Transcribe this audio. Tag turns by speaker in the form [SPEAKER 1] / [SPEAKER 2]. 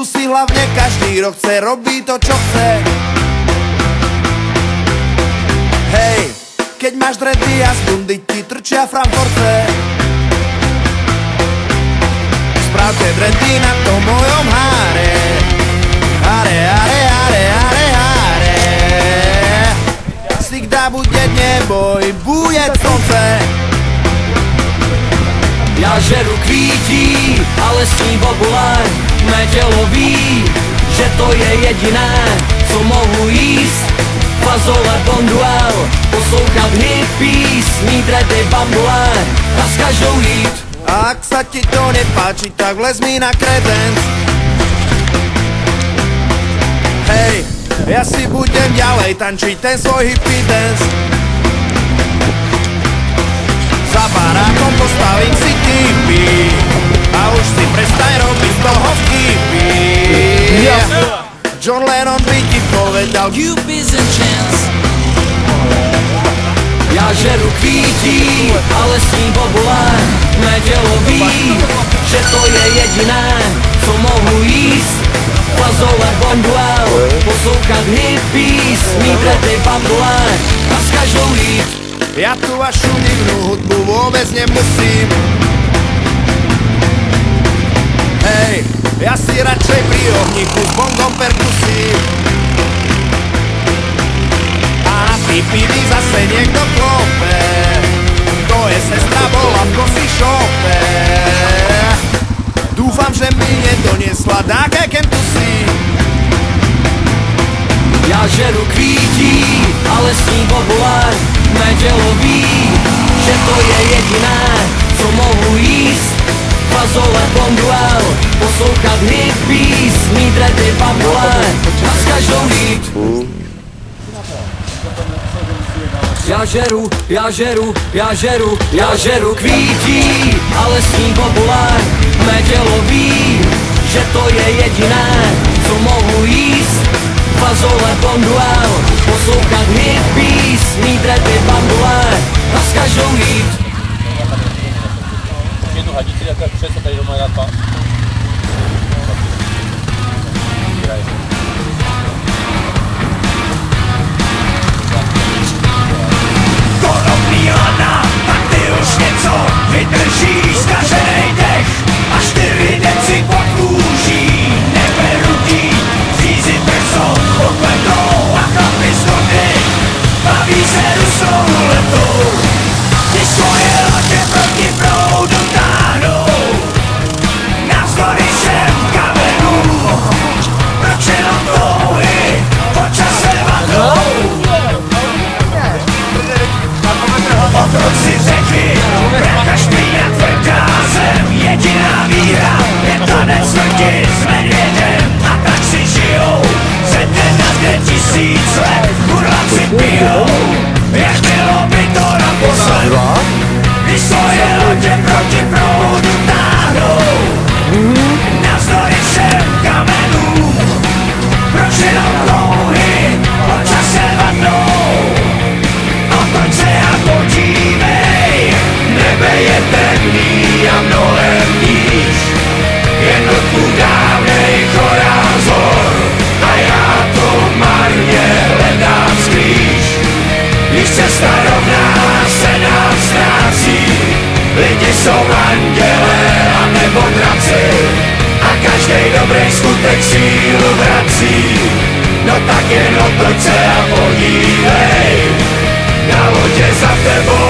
[SPEAKER 1] Tu si hlavne každý rok chce robiť to, čo chce. Hej, keď máš dredy a z bundy ti trčia Frankfurtce. Spravte dredy na tom mojom háre. Háre, háre, háre, háre, háre. Всегда будет небо и будет солнце.
[SPEAKER 2] Já žeru kvítí, ale s ní bobule. Mé tělo ví, že to je jediné, co mohu jíst. Fazole bonduel, poslouchat hippies, mít dredy bambule a s každou jít.
[SPEAKER 1] A ak sa ti to nepáči, tak vlez mi na kredenc. Hej, ja si budem ďalej tančiť ten svoj hippie dance. Za barákom postavím si tipy a už si prestaň robiť z toho vtipy. John Lennon by ti povedal
[SPEAKER 2] Cupid's and chance. Já žeru kvítí, ale s ní bobule. Mé tělo ví, že to je jediné, co mohu jíst. Fazole bonduel, poslouchat hippies, mít dredy bambule a s každou jít.
[SPEAKER 1] Ja tu vašu divnú hudbu vôbec nemusím. Hej, ja si radšej pri ohníku s bongom perkusím. A na pipi zase niekto klope. To je sestra bola v coffee shope. Dúfam, že mi nedoniesla dáke kentusí.
[SPEAKER 2] Já žeru kvítí, ale s ní bobule. Mé tělo ví, že to je jediné, co mohu jíst. Fazole bonduel, poslouchat hippies, mít dredy bambule a s každou jít. Já žeru, já žeru, já žeru, já žeru kvítí, ale s ní bobule. Mé tělo ví, že to je jediné, co mohu jíst. Fazole bonduel, poslouchat hippies, mít dredy bambule a s každou jít.
[SPEAKER 3] Jednu hadíci, jako je přes, a tady doma dát pán.
[SPEAKER 4] Konopný lana, tak ty už něco vydržíš, zkaženej dech a 4 deci pod kůží. Neberu tí, řízi brzo, pokletou a chlapi z hody baví se rusou letou. Když svoje lodě proti proudu táhnou, navzdory všem kamenům, proč jenom touhy po čase vadnou. Otroci řekli, prakaž mi na tvrdá zem, jediná víra je tanec smrti s medvědem. A tak si žijou, ze dne na den 1000 let, burláci pijou, jak bylo by to naposled. Když svoje lodě proti proudu táhnou, navzdory všem kamenům, proč jenom touhy po čase vadnou. Otoč se a podívej, nebe je temný a mnohem níž. Jednotku dávnej chorál zor a já to marně hledám skrýž. Když cesta rovná se nám ztrácí, lidi jsou andělé a nebo draci a každej dobrý skutek sílu vrací. No tak jen otoč se a podívej, na lodě za tebou